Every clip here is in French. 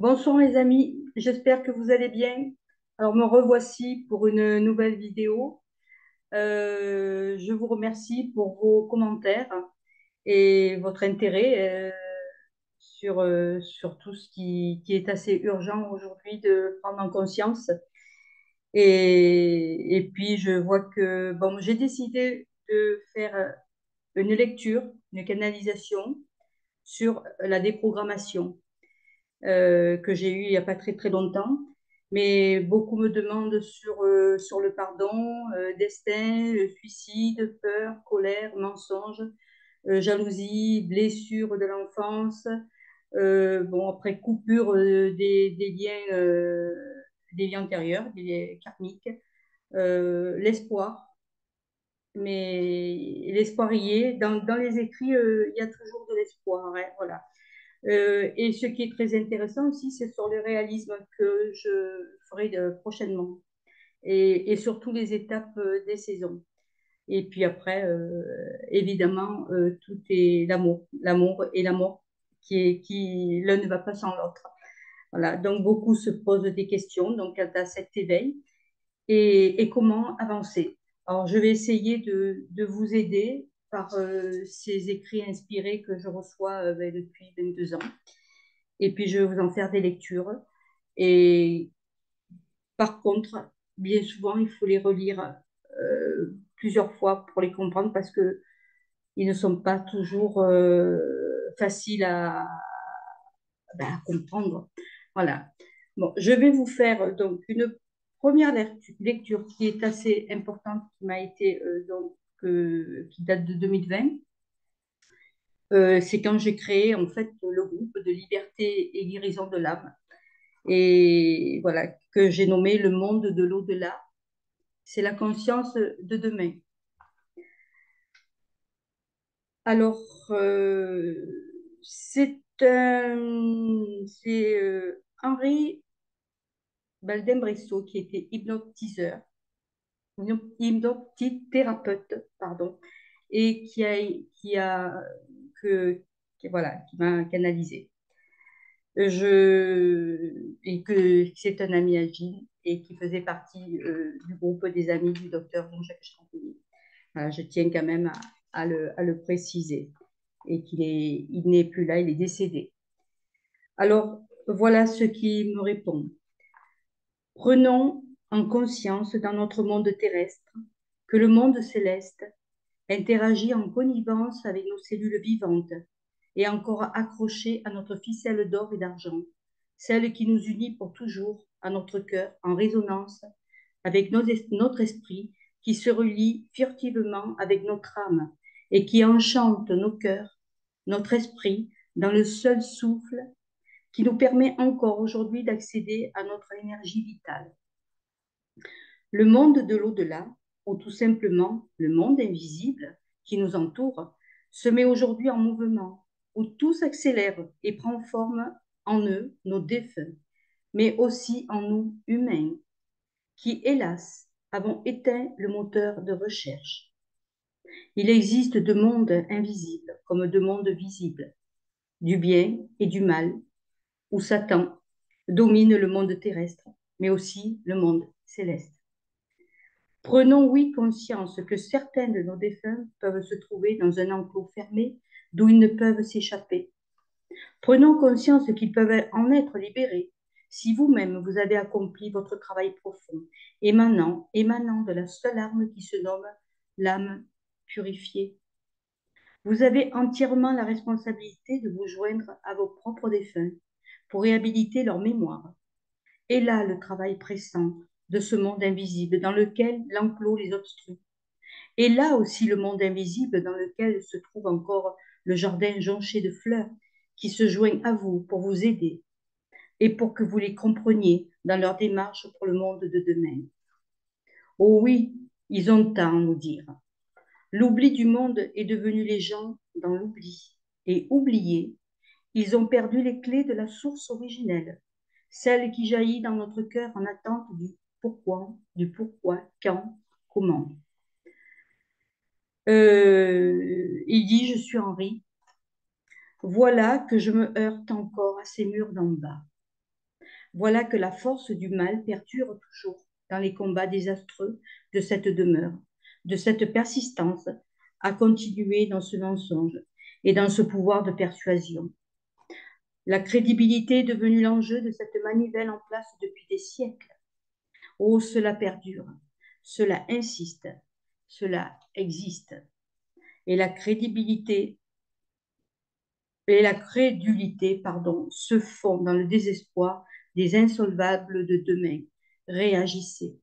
Bonsoir les amis, j'espère que vous allez bien. Alors me revoici pour une nouvelle vidéo. Je vous remercie pour vos commentaires et votre intérêt sur tout ce qui est assez urgent aujourd'hui de prendre en conscience. Et puis je vois que bon, j'ai décidé de faire une lecture, une canalisation sur la déprogrammation. Que j'ai eu il n'y a pas très très longtemps. Mais beaucoup me demandent sur le pardon, destin, le suicide, peur, colère, mensonge, jalousie, blessure de l'enfance, bon, après coupure des liens antérieurs, des liens karmiques, l'espoir. Mais l'espoir y est. Dans les écrits, il y a toujours de l'espoir, hein, voilà. Et ce qui est très intéressant aussi, c'est sur le réalisme que je ferai prochainement et sur toutes les étapes des saisons. Et puis après, évidemment, tout est l'amour et l'amour qui l'un ne va pas sans l'autre. Voilà, donc beaucoup se posent des questions donc quant à cet éveil et comment avancer. Alors, je vais essayer de vous aider par ces écrits inspirés que je reçois depuis 22 ans. Et puis, je vais vous en faire des lectures. Et par contre, bien souvent, il faut les relire plusieurs fois pour les comprendre parce que ils ne sont pas toujours faciles à comprendre. Voilà. Bon, je vais vous faire donc une première lecture qui est assez importante, qui m'a été qui date de 2020. C'est quand j'ai créé en fait le groupe de liberté et guérison de l'âme et voilà que j'ai nommé le monde de l'au-delà. C'est la conscience de demain. Alors, c'est Henri Baldin-Brissot qui était hypnothérapeute, pardon, et voilà, qui m'a canalisé. Et que c'est un ami à Gilles et qui faisait partie du groupe des amis du docteur Jean-Jacques Champigny. Voilà, je tiens quand même à le préciser et il n'est plus là, il est décédé. Alors, voilà ce qui me répond. Prenons en conscience dans notre monde terrestre que le monde céleste interagit en connivence avec nos cellules vivantes et encore accrochées à notre ficelle d'or et d'argent, celle qui nous unit pour toujours à notre cœur en résonance avec notre esprit qui se relie furtivement avec notre âme et qui enchante nos cœurs, notre esprit, dans le seul souffle qui nous permet encore aujourd'hui d'accéder à notre énergie vitale. Le monde de l'au-delà, ou tout simplement le monde invisible qui nous entoure, se met aujourd'hui en mouvement, où tout s'accélère et prend forme en eux, nos défunts, mais aussi en nous, humains, qui, hélas, avons éteint le moteur de recherche. Il existe deux mondes invisibles comme deux mondes visibles, du bien et du mal, où Satan domine le monde terrestre, mais aussi le monde céleste. Prenons, oui, conscience que certains de nos défunts peuvent se trouver dans un enclos fermé d'où ils ne peuvent s'échapper. Prenons conscience qu'ils peuvent en être libérés si vous-même vous avez accompli votre travail profond, émanant de la seule arme qui se nomme l'âme purifiée. Vous avez entièrement la responsabilité de vous joindre à vos propres défunts pour réhabiliter leur mémoire. Et là, le travail pressant de ce monde invisible dans lequel l'enclos les obstrue. Et là aussi, le monde invisible dans lequel se trouve encore le jardin jonché de fleurs qui se joignent à vous pour vous aider et pour que vous les compreniez dans leur démarche pour le monde de demain. Oh oui, ils ont tant à nous dire. L'oubli du monde est devenu les gens dans l'oubli. Et oubliés, ils ont perdu les clés de la source originelle, celle qui jaillit dans notre cœur en attente du pourquoi, quand, comment. Il dit, je suis Henri, voilà que je me heurte encore à ces murs d'en bas. Voilà que la force du mal perdure toujours dans les combats désastreux de cette demeure, de cette persistance à continuer dans ce mensonge et dans ce pouvoir de persuasion. La crédibilité est devenue l'enjeu de cette manivelle en place depuis des siècles. Oh, cela perdure, cela insiste, cela existe. Et la crédibilité et la crédulité, se font dans le désespoir des insolvables de demain. Réagissez.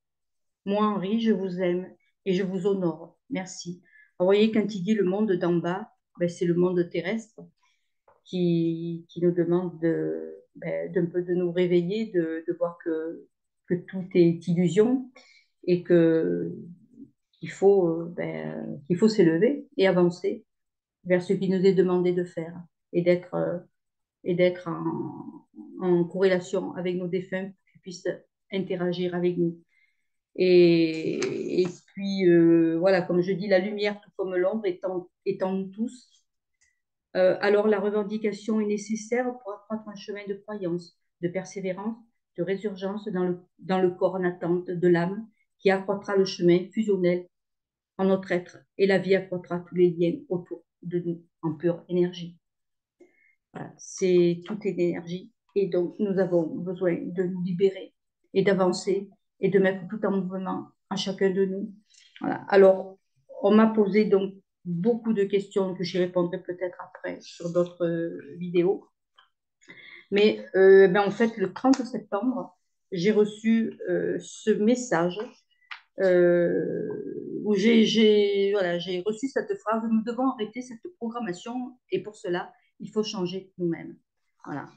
Moi, Henri, je vous aime et je vous honore. Merci. Vous voyez, quand il dit le monde d'en bas, ben, c'est le monde terrestre qui nous demande d'un peu de nous réveiller, de voir que tout est illusion et qu'il faut s'élever et avancer vers ce qui nous est demandé de faire et d'être en corrélation avec nos défunts pour qu'ils puissent interagir avec nous. Et puis, voilà, comme je dis, la lumière, tout comme l'ombre, est en nous tous. Alors, la revendication est nécessaire pour accroître un chemin de croyance, de persévérance, de résurgence dans le corps en attente de l'âme qui accroîtra le chemin fusionnel en notre être et la vie accroîtra tous les liens autour de nous en pure énergie. Voilà, tout est d'énergie et donc nous avons besoin de nous libérer et d'avancer et de mettre tout en mouvement à chacun de nous. Voilà. Alors, on m'a posé donc beaucoup de questions que j'y répondrai peut-être après sur d'autres vidéos. Mais en fait, le 30 septembre, j'ai reçu ce message où j'ai reçu cette phrase: nous devons arrêter cette programmation et pour cela, il faut changer nous-mêmes. Voilà.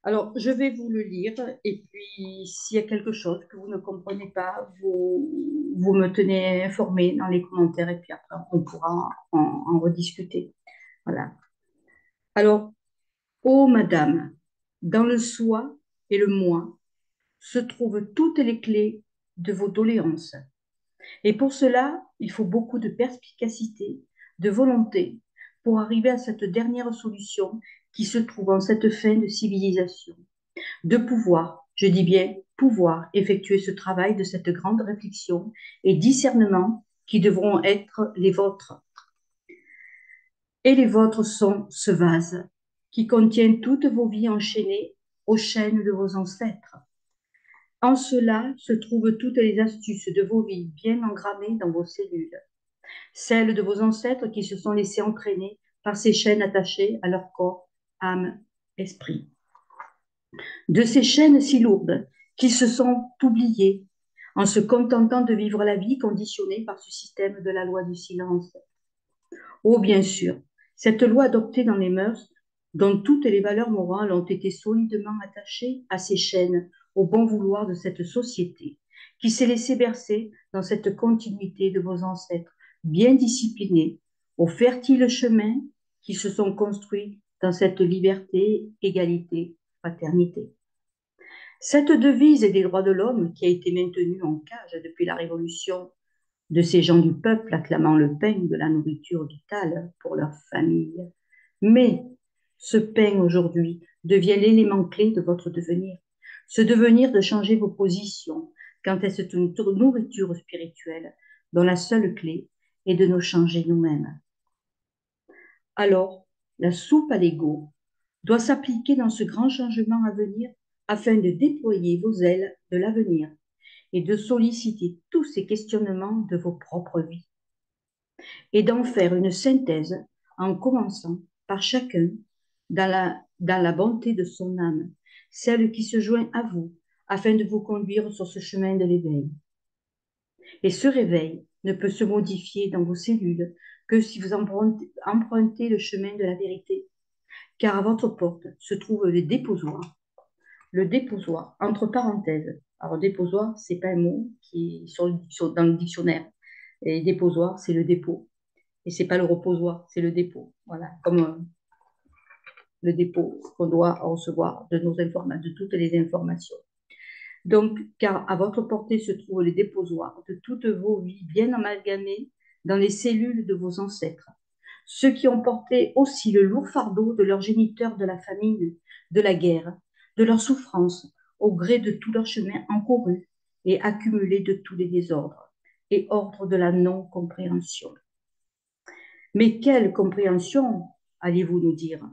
Alors, je vais vous le lire et puis s'il y a quelque chose que vous ne comprenez pas, vous me tenez informé dans les commentaires et puis après, on pourra en rediscuter. Voilà. Alors, ô madame, dans le soi et le moi se trouvent toutes les clés de vos doléances. Et pour cela, il faut beaucoup de perspicacité, de volonté pour arriver à cette dernière solution qui se trouve en cette fin de civilisation. De pouvoir, je dis bien pouvoir, effectuer ce travail de cette grande réflexion et discernement qui devront être les vôtres. Et les vôtres sont ce vase qui contient toutes vos vies enchaînées aux chaînes de vos ancêtres. En cela se trouvent toutes les astuces de vos vies bien engrammées dans vos cellules, celles de vos ancêtres qui se sont laissés entraîner par ces chaînes attachées à leur corps, âme, esprit. De ces chaînes si lourdes qu'ils se sont oubliés en se contentant de vivre la vie conditionnée par ce système de la loi du silence. Oh, bien sûr, cette loi adoptée dans les mœurs, dont toutes les valeurs morales ont été solidement attachées à ces chaînes, au bon vouloir de cette société, qui s'est laissée bercer dans cette continuité de vos ancêtres, bien disciplinés, au fertile chemin qui se sont construits dans cette liberté, égalité, fraternité. Cette devise des droits de l'homme, qui a été maintenue en cage depuis la Révolution, de ces gens du peuple acclamant le pain de la nourriture vitale pour leur famille. Mais ce pain aujourd'hui devient l'élément clé de votre devenir. Ce devenir de changer vos positions quant à cette nourriture spirituelle dont la seule clé est de nous changer nous-mêmes. Alors, la soupe à l'ego doit s'appliquer dans ce grand changement à venir afin de déployer vos ailes de l'avenir et de solliciter tous ces questionnements de vos propres vies et d'en faire une synthèse en commençant par chacun dans la bonté de son âme, celle qui se joint à vous afin de vous conduire sur ce chemin de l'éveil. Et ce réveil ne peut se modifier dans vos cellules que si vous empruntez le chemin de la vérité, car à votre porte se trouve le déposoir. Le déposoir, entre parenthèses. Alors, déposoir, c'est pas un mot qui est dans le dictionnaire. Et déposoir, c'est le dépôt. Et c'est pas le reposoir, c'est le dépôt. Voilà, comme le dépôt qu'on doit recevoir de de toutes les informations. Donc, car à votre portée se trouve le déposoir de toutes vos vies bien amalgamées dans les cellules de vos ancêtres. Ceux qui ont porté aussi le lourd fardeau de leurs géniteurs de la famine, de la guerre, de leurs souffrances, au gré de tout leur chemin encouru et accumulé de tous les désordres et ordres de la non-compréhension. Mais quelle compréhension, allez-vous nous dire?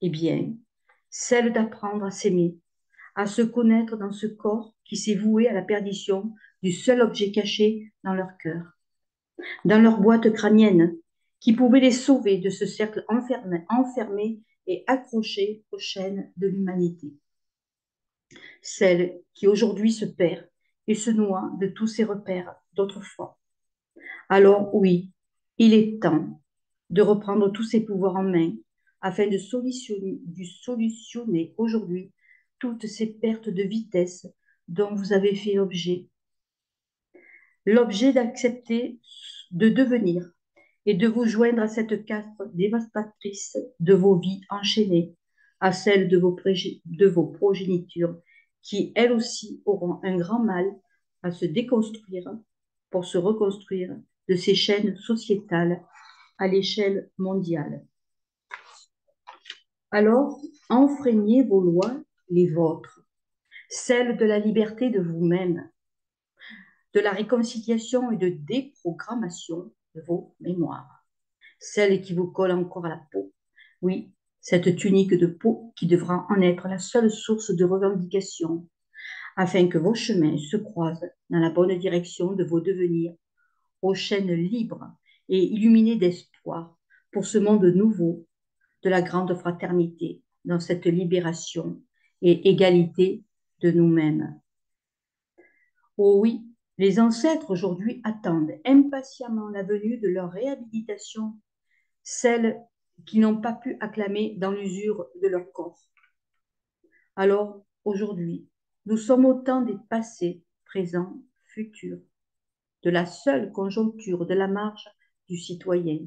Eh bien, celle d'apprendre à s'aimer, à se connaître dans ce corps qui s'est voué à la perdition du seul objet caché dans leur cœur, dans leur boîte crânienne, qui pouvait les sauver de ce cercle enfermé et accroché aux chaînes de l'humanité. Celle qui aujourd'hui se perd et se noie de tous ses repères d'autrefois. Alors oui, il est temps de reprendre tous ses pouvoirs en main afin de solutionner aujourd'hui toutes ces pertes de vitesse dont vous avez fait l'objet d'accepter de devenir et de vous joindre à cette caste dévastatrice de vos vies enchaînées, à celle de vos progénitures, qui elles aussi auront un grand mal à se déconstruire pour se reconstruire de ces chaînes sociétales à l'échelle mondiale. Alors, enfreignez vos lois, les vôtres, celles de la liberté de vous-même, de la réconciliation et de déprogrammation de vos mémoires, celles qui vous collent encore à la peau. Oui, cette tunique de peau qui devra en être la seule source de revendication, afin que vos chemins se croisent dans la bonne direction de vos devenirs, aux chaînes libres et illuminées d'espoir pour ce monde nouveau de la grande fraternité dans cette libération et égalité de nous-mêmes. Oh oui, les ancêtres aujourd'hui attendent impatiemment la venue de leur réhabilitation, celles qui n'ont pas pu acclamer dans l'usure de leur corps. Alors, aujourd'hui, nous sommes au temps des passés, présents, futurs, de la seule conjoncture de la marche du citoyen.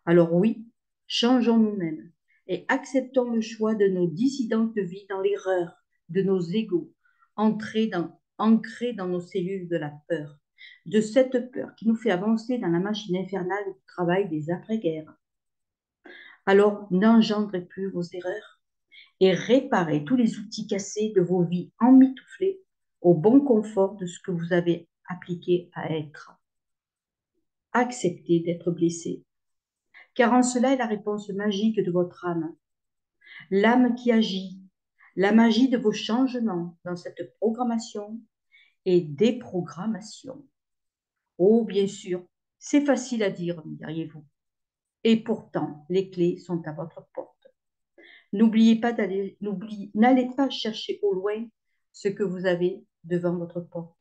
Alors oui, changeons nous-mêmes et acceptons le choix de nos dissidentes vie dans l'erreur de nos égaux, ancrés dans nos cellules de la peur, de cette peur qui nous fait avancer dans la machine infernale du travail des après-guerres. Alors n'engendrez plus vos erreurs et réparez tous les outils cassés de vos vies emmitouflées au bon confort de ce que vous avez appliqué à être. Acceptez d'être blessé, car en cela est la réponse magique de votre âme. L'âme qui agit, la magie de vos changements dans cette programmation et déprogrammation. Oh, bien sûr, c'est facile à dire, diriez-vous. Et pourtant, les clés sont à votre porte. N'allez pas chercher au loin ce que vous avez devant votre porte,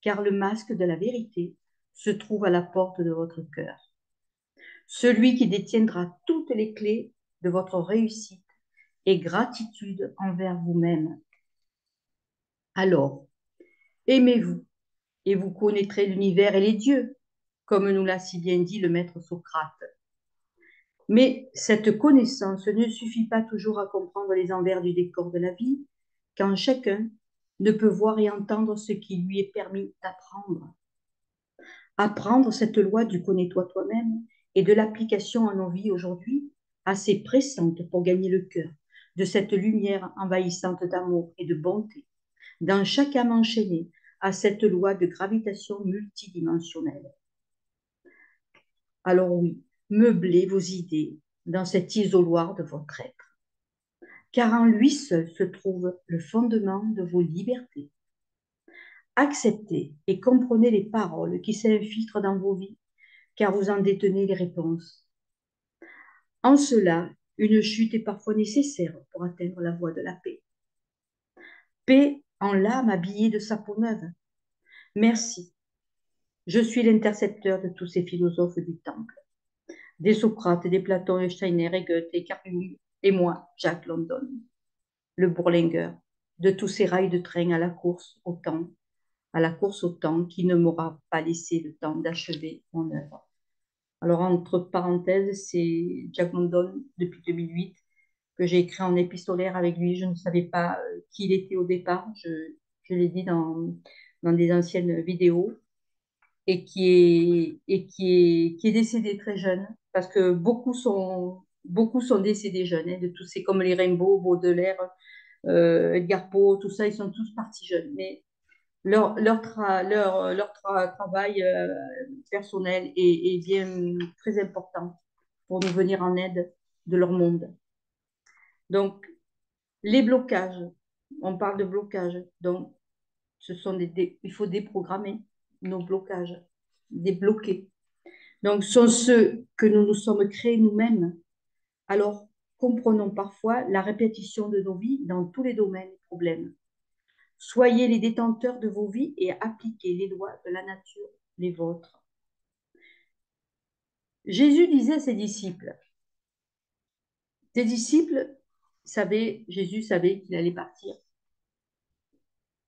car le masque de la vérité se trouve à la porte de votre cœur. Celui qui détiendra toutes les clés de votre réussite et gratitude envers vous-même. Alors, aimez-vous et vous connaîtrez l'univers et les dieux, comme nous l'a si bien dit le maître Socrate. Mais cette connaissance ne suffit pas toujours à comprendre les envers du décor de la vie, quand chacun ne peut voir et entendre ce qui lui est permis d'apprendre. Apprendre cette loi du connais-toi toi-même et de l'application à nos vies aujourd'hui, assez pressante pour gagner le cœur de cette lumière envahissante d'amour et de bonté, dans chaque âme enchaînée à cette loi de gravitation multidimensionnelle. Alors oui, meublez vos idées dans cet isoloir de votre être, car en lui seul se trouve le fondement de vos libertés. Acceptez et comprenez les paroles qui s'infiltrent dans vos vies, car vous en détenez les réponses. En cela, une chute est parfois nécessaire pour atteindre la voie de la paix. Paix en l'âme habillée de sa peau neuve. Merci. Je suis l'intercepteur de tous ces philosophes du temple. Des Socrates, des Platon, Steiner et Goethe et Camus, et moi, Jack London, le bourlingueur, de tous ces rails de train à la course au temps qui ne m'aura pas laissé le temps d'achever mon œuvre. Alors, entre parenthèses, c'est Jack London depuis 2008 que j'ai écrit en épistolaire avec lui. Je ne savais pas qui il était au départ. Je l'ai dit dans des anciennes vidéos et qui est décédé très jeune parce que beaucoup sont décédés jeunes, hein, de tous ces comme les Rimbaud, Baudelaire, Edgar Poe, tout ça, ils sont tous partis jeunes. Mais leur travail personnel est bien très important pour nous venir en aide de leur monde. Donc, les blocages, on parle de blocages. Donc, il faut déprogrammer nos blocages, débloquer. Donc, ce sont ceux que nous nous sommes créés nous-mêmes. Alors, comprenons parfois la répétition de nos vies dans tous les domaines et problèmes. Soyez les détenteurs de vos vies et appliquez les lois de la nature, les vôtres. Jésus disait à ses disciples, Jésus savait qu'il allait partir.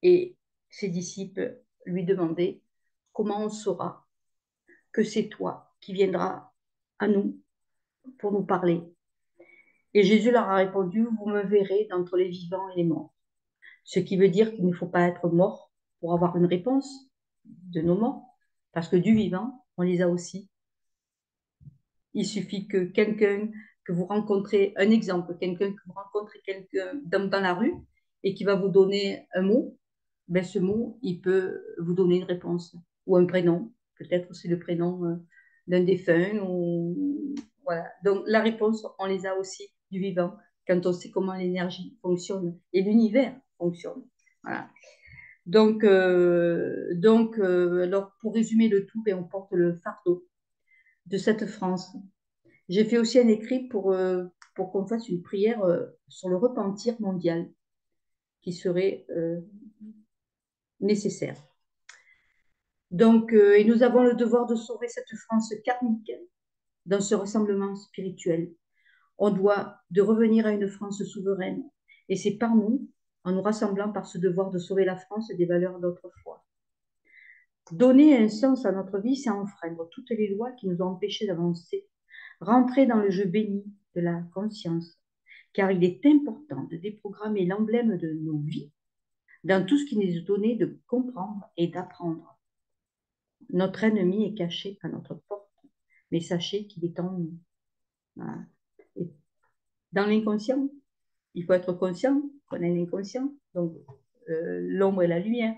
Et ses disciples lui demandaient, comment on saura que c'est toi qui viendras à nous pour nous parler? Et Jésus leur a répondu, vous me verrez d'entre les vivants et les morts. Ce qui veut dire qu'il ne faut pas être mort pour avoir une réponse de nos morts, parce que du vivant, on les a aussi. Il suffit que que vous rencontrez, un exemple, quelqu'un que vous rencontrez dans la rue et qui va vous donner un mot, ben ce mot, il peut vous donner une réponse ou un prénom. Peut-être c'est le prénom d'un défunt. Voilà. Donc la réponse, on les a aussi du vivant quand on sait comment l'énergie fonctionne et l'univers fonctionne. Voilà. Alors pour résumer le tout, ben, on porte le fardeau de cette France. J'ai fait aussi un écrit pour qu'on fasse une prière sur le repentir mondial qui serait nécessaire. Donc, et nous avons le devoir de sauver cette France karmique dans ce rassemblement spirituel. On doit de revenir à une France souveraine. Et c'est par nous, en nous rassemblant par ce devoir de sauver la France des valeurs d'autrefois. Donner un sens à notre vie, c'est enfreindre toutes les lois qui nous ont empêchés d'avancer. Rentrer dans le jeu béni de la conscience. Car il est important de déprogrammer l'emblème de nos vies dans tout ce qui nous est donné de comprendre et d'apprendre. Notre ennemi est caché à notre porte, mais sachez qu'il est en nous. Voilà. Et dans l'inconscient, il faut être conscient qu'on est l'inconscient, donc l'ombre et la lumière.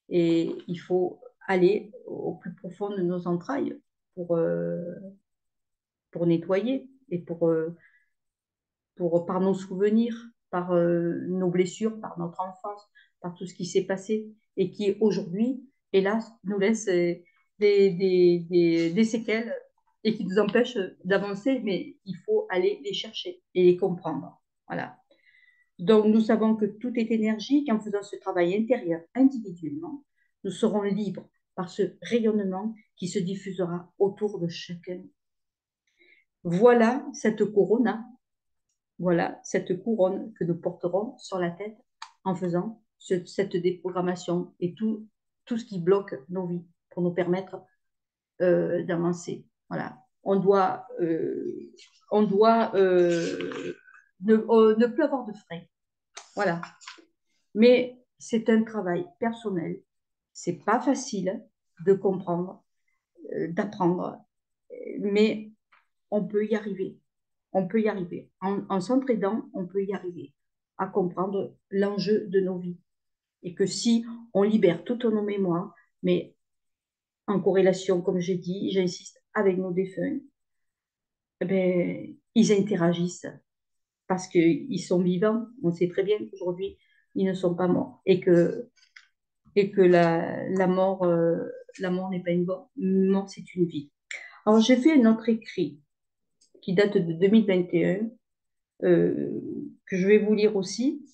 Et il faut aller au plus profond de nos entrailles pour nettoyer et par nos souvenirs, par nos blessures, par notre enfance, par tout ce qui s'est passé et qui aujourd'hui, hélas, nous laisse des séquelles et qui nous empêchent d'avancer, mais il faut aller les chercher et les comprendre. Voilà. Donc, nous savons que tout est énergie, qu'en faisant ce travail intérieur individuellement, nous serons libres par ce rayonnement qui se diffusera autour de chacun. Voilà cette corona. Voilà cette couronne que nous porterons sur la tête en faisant cette déprogrammation et tout ce qui bloque nos vies pour nous permettre d'avancer. Voilà. On doit ne plus avoir de frein. Voilà. Mais c'est un travail personnel. C'est pas facile de comprendre, d'apprendre, mais on peut y arriver. On peut y arriver. En s'entraidant, on peut y arriver à comprendre l'enjeu de nos vies. Et que si on libère toutes nos mémoires, mais en corrélation, comme j'ai dit, j'insiste, avec nos défunts, eh ben, ils interagissent parce qu'ils sont vivants. On sait très bien qu'aujourd'hui, ils ne sont pas morts et que la mort n'est pas une mort, c'est une vie. Alors, j'ai fait un autre écrit qui date de 2021, que je vais vous lire aussi.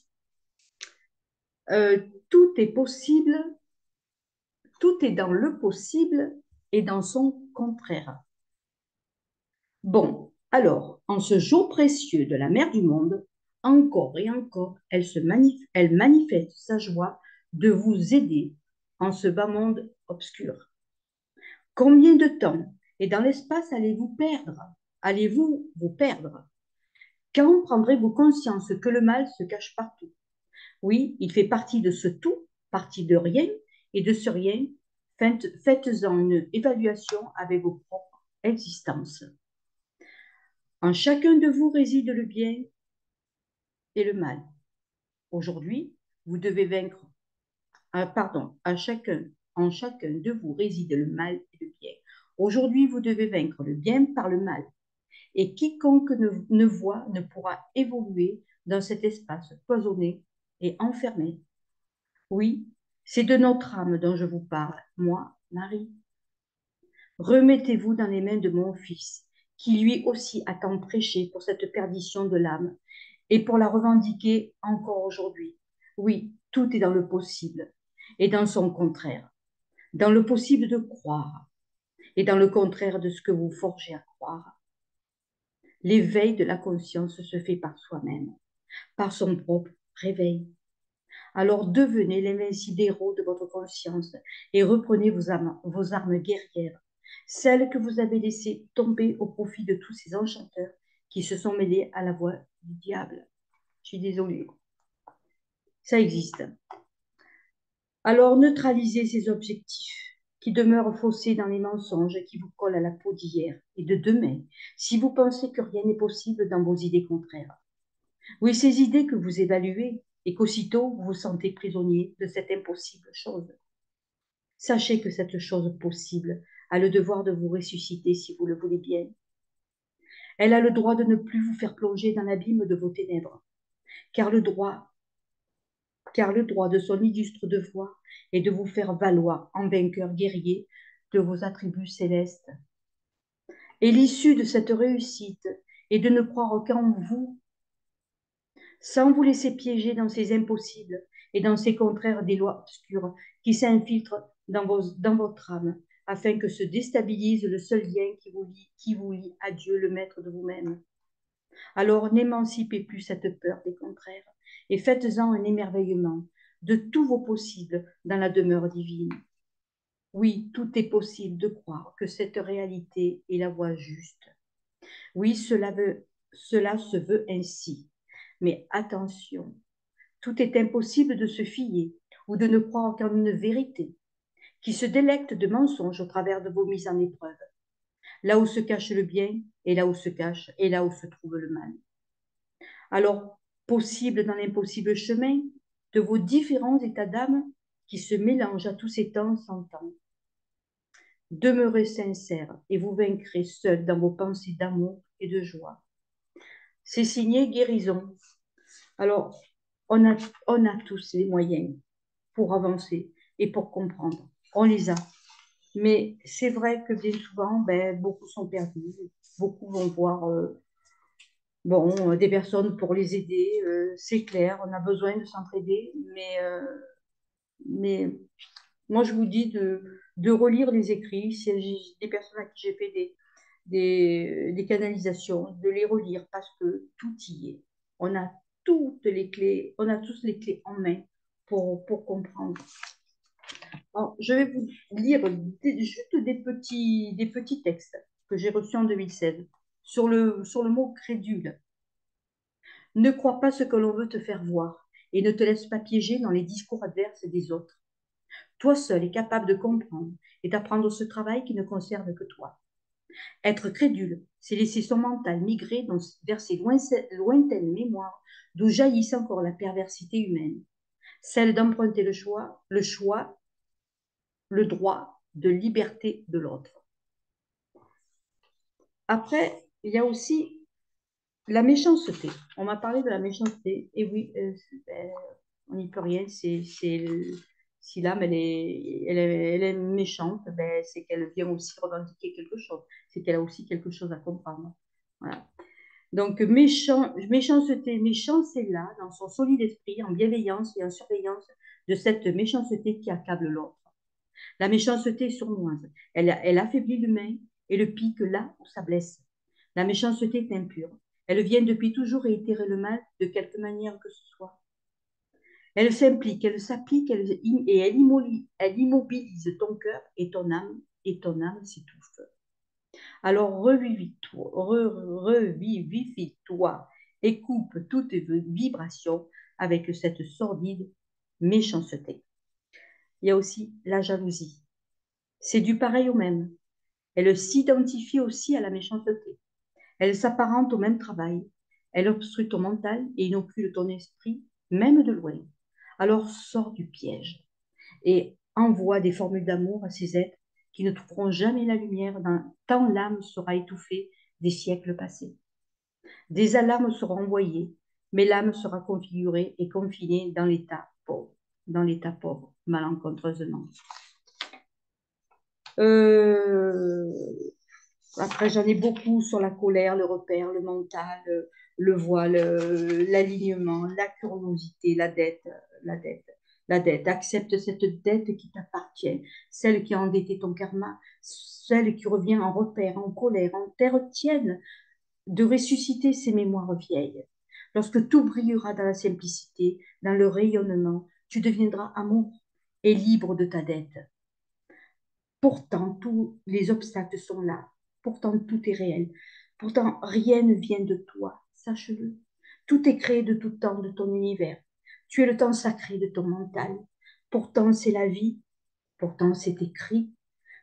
Tout est possible, tout est dans le possible et dans son contraire. Bon, alors, en ce jour précieux de la mère du monde, encore et encore, elle manifeste sa joie de vous aider en ce bas monde obscur. Combien de temps et dans l'espace allez-vous perdre? Allez-vous vous perdre? Quand prendrez-vous conscience que le mal se cache partout? Oui, il fait partie de ce tout, partie de rien, et de ce rien, faites-en une évaluation avec vos propres existences. En chacun de vous réside le bien et le mal. Aujourd'hui, vous devez vaincre, en chacun de vous réside le mal et le bien. Aujourd'hui, vous devez vaincre le bien par le mal. Et quiconque ne voit ne pourra évoluer dans cet espace cloisonné et enfermé. Oui, c'est de notre âme dont je vous parle, moi, Marie. Remettez-vous dans les mains de mon Fils, qui lui aussi a tant prêché pour cette perdition de l'âme et pour la revendiquer encore aujourd'hui. Oui, tout est dans le possible et dans son contraire. Dans le possible de croire et dans le contraire de ce que vous forgez à croire. L'éveil de la conscience se fait par soi-même, par son propre réveil. Alors devenez l'invincible héros de votre conscience et reprenez vos armes guerrières, celles que vous avez laissées tomber au profit de tous ces enchanteurs qui se sont mêlés à la voix du diable. Je suis désolée. Ça existe. Alors neutralisez ces objectifs qui demeurent faussés dans les mensonges qui vous collent à la peau d'hier et de demain, si vous pensez que rien n'est possible dans vos idées contraires. Oui, ces idées que vous évaluez et qu'aussitôt vous vous sentez prisonnier de cette impossible chose. Sachez que cette chose possible a le devoir de vous ressusciter si vous le voulez bien. Elle a le droit de ne plus vous faire plonger dans l'abîme de vos ténèbres, car le droit de son illustre devoir est de vous faire valoir en vainqueur guerrier de vos attributs célestes. Et l'issue de cette réussite est de ne croire qu'en vous, sans vous laisser piéger dans ces impossibles et dans ces contraires des lois obscures qui s'infiltrent dans votre âme, afin que se déstabilise le seul lien qui vous lie à Dieu, le maître de vous-même. Alors n'émancipez plus cette peur des contraires et faites-en un émerveillement de tous vos possibles dans la demeure divine. Oui, tout est possible de croire que cette réalité est la voie juste. Oui, cela se veut ainsi. Mais attention, tout est impossible de se fier ou de ne croire qu'en une vérité qui se délecte de mensonges au travers de vos mises en épreuve. Là où se cache le bien et là où se trouve le mal. Alors, possible dans l'impossible chemin de vos différents états d'âme qui se mélangent à tous ces temps sans temps. Demeurez sincère et vous vaincrez seul dans vos pensées d'amour et de joie. C'est signé guérison. Alors, on a tous les moyens pour avancer et pour comprendre. On les a. Mais c'est vrai que bien souvent, beaucoup sont perdus. Beaucoup vont voir des personnes pour les aider. C'est clair, on a besoin de s'entraider. Mais moi, je vous dis de relire les écrits. Si j'ai des personnes à qui j'ai fait des canalisations, de les relire parce que tout y est. On a toutes les clés, on a tous les clés en main pour comprendre. Alors, je vais vous lire juste des petits textes que j'ai reçus en 2016 sur le mot crédule. Ne crois pas ce que l'on veut te faire voir et ne te laisse pas piéger dans les discours adverses des autres. Toi seul es capable de comprendre et d'apprendre ce travail qui ne concerne que toi. Être crédule, c'est laisser son mental migrer vers ces lointaines mémoires d'où jaillissent encore la perversité humaine, celle d'emprunter le droit de liberté de l'autre. Après, il y a aussi la méchanceté. On m'a parlé de la méchanceté. Et oui, on n'y peut rien. Si l'âme, elle est méchante, c'est qu'elle vient aussi revendiquer quelque chose. C'est qu'elle a aussi quelque chose à comprendre. Voilà. Donc, méchanceté, méchant, c'est là, dans son solide esprit, en bienveillance et en surveillance de cette méchanceté qui accable l'autre. La méchanceté est sournoise. Elle affaiblit l'humain et le pique là où ça blesse. La méchanceté est impure. Elle vient depuis toujours réitérer le mal de quelque manière que ce soit. Elle s'implique, elle s'applique et elle immobilise ton cœur et ton âme s'étouffe. Alors revivifie-toi et coupe toutes vibrations avec cette sordide méchanceté. Il y a aussi la jalousie. C'est du pareil au même. Elle s'identifie aussi à la méchanceté. Elle s'apparente au même travail. Elle obstrue ton mental et inocule ton esprit même de loin. Alors sors du piège et envoie des formules d'amour à ces êtres qui ne trouveront jamais la lumière tant l'âme sera étouffée des siècles passés. Des alarmes seront envoyées, mais l'âme sera configurée et confinée dans l'état pauvre, malencontreusement. Après, j'en ai beaucoup sur la colère, le repère, le mental, le voile, l'alignement, la curiosité, la dette, la dette. Accepte cette dette qui t'appartient, celle qui a endetté ton karma, celle qui revient en repère, en colère, en terre tienne, de ressusciter ces mémoires vieilles. Lorsque tout brillera dans la simplicité, dans le rayonnement, tu deviendras amour et libre de ta dette. Pourtant, tous les obstacles sont là. Pourtant, tout est réel. Pourtant, rien ne vient de toi. Sache-le. Tout est créé de tout temps de ton univers. Tu es le temps sacré de ton mental. Pourtant, c'est la vie. Pourtant, c'est écrit.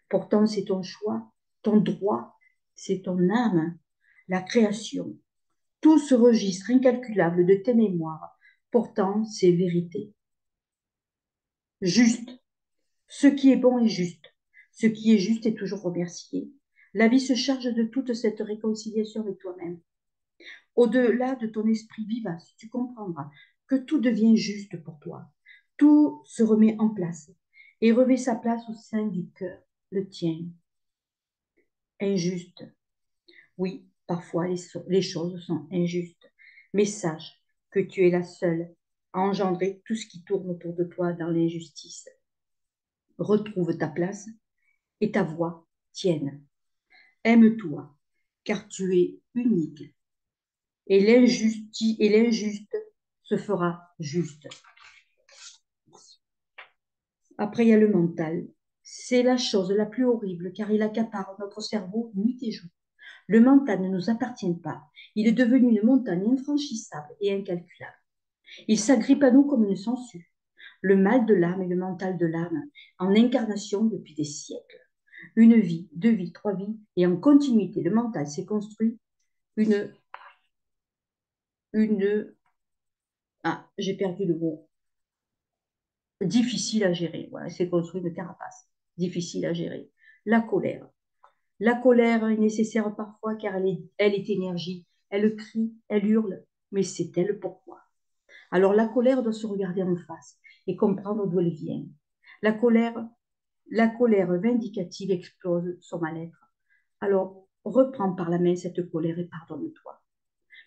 Pourtant, c'est ton choix, ton droit. C'est ton âme. La création. Tout ce registre incalculable de tes mémoires. Pourtant, c'est vérité. Juste. Ce qui est bon est juste. Ce qui est juste est toujours remercié. La vie se charge de toute cette réconciliation avec toi-même. Au-delà de ton esprit vivace, tu comprendras que tout devient juste pour toi. Tout se remet en place et revêt sa place au sein du cœur, le tien. Injuste. Oui, parfois les choses sont injustes, mais sache que tu es la seule à engendrer tout ce qui tourne autour de toi dans l'injustice. Retrouve ta place et ta voix tienne. Aime-toi, car tu es unique. Et l'injuste se fera juste. Après, il y a le mental. C'est la chose la plus horrible, car il accapare notre cerveau nuit et jour. Le mental ne nous appartient pas. Il est devenu une montagne infranchissable et incalculable. Il s'agrippe à nous comme une sangsue. Le mal de l'âme et le mental de l'âme, en incarnation depuis des siècles. Une vie, deux vies, trois vies, et en continuité, le mental s'est construit une j'ai perdu le mot, difficile à gérer. Voilà, c'est construit de carapace, difficile à gérer. La colère. La colère est nécessaire parfois car elle est énergie. Elle crie, elle hurle, mais c'est elle pourquoi. Alors la colère doit se regarder en face et comprendre d'où elle vient. La colère, la colère vindicative explose son mal-être. Alors reprends par la main cette colère et pardonne-toi,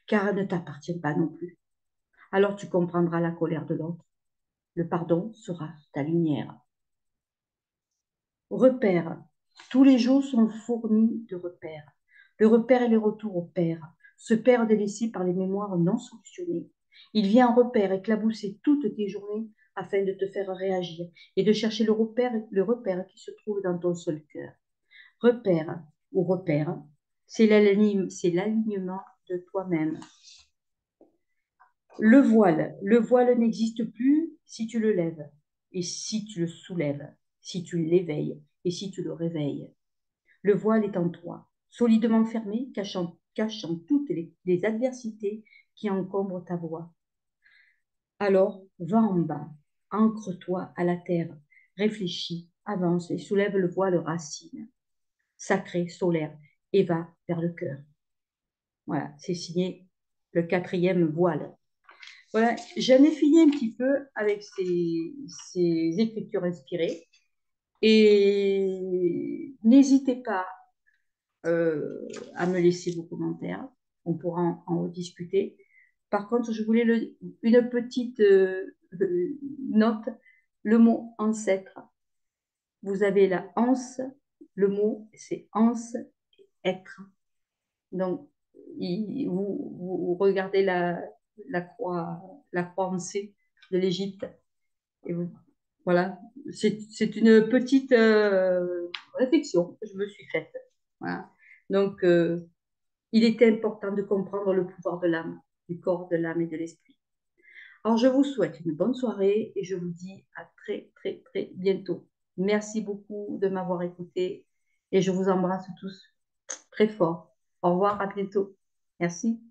car elle ne t'appartient pas non plus. Alors tu comprendras la colère de l'autre. Le pardon sera ta lumière. Repères. Tous les jours sont fournis de repères. Le repère est le retour au Père, ce Père délaissé par les mémoires non solutionnées. Il vient en repère éclabousser toutes tes journées afin de te faire réagir et de chercher le repère qui se trouve dans ton seul cœur. Repère ou repère, c'est l'alignement de toi-même. Le voile n'existe plus si tu le lèves, et si tu le soulèves, si tu l'éveilles, et si tu le réveilles. Le voile est en toi, solidement fermé, cachant toutes les adversités qui encombrent ta voie. Alors, va en bas, ancre-toi à la terre, réfléchis, avance et soulève le voile racine, sacré, solaire, et va vers le cœur. Voilà, c'est signé le 4e voile. Voilà, j'en ai fini un petit peu avec ces écritures inspirées. Et n'hésitez pas à me laisser vos commentaires. On pourra en rediscuter. Par contre, je voulais une petite note, le mot ancêtre. Vous avez la anse, le mot c'est anse, être. Donc, vous regardez la croix en C de l'Égypte. Et voilà, c'est une petite réflexion que je me suis faite. Voilà. Donc, il était important de comprendre le pouvoir de l'âme, du corps, de l'âme et de l'esprit. Alors, je vous souhaite une bonne soirée et je vous dis à très, très, très bientôt. Merci beaucoup de m'avoir écouté et je vous embrasse tous très fort. Au revoir, à bientôt. Merci.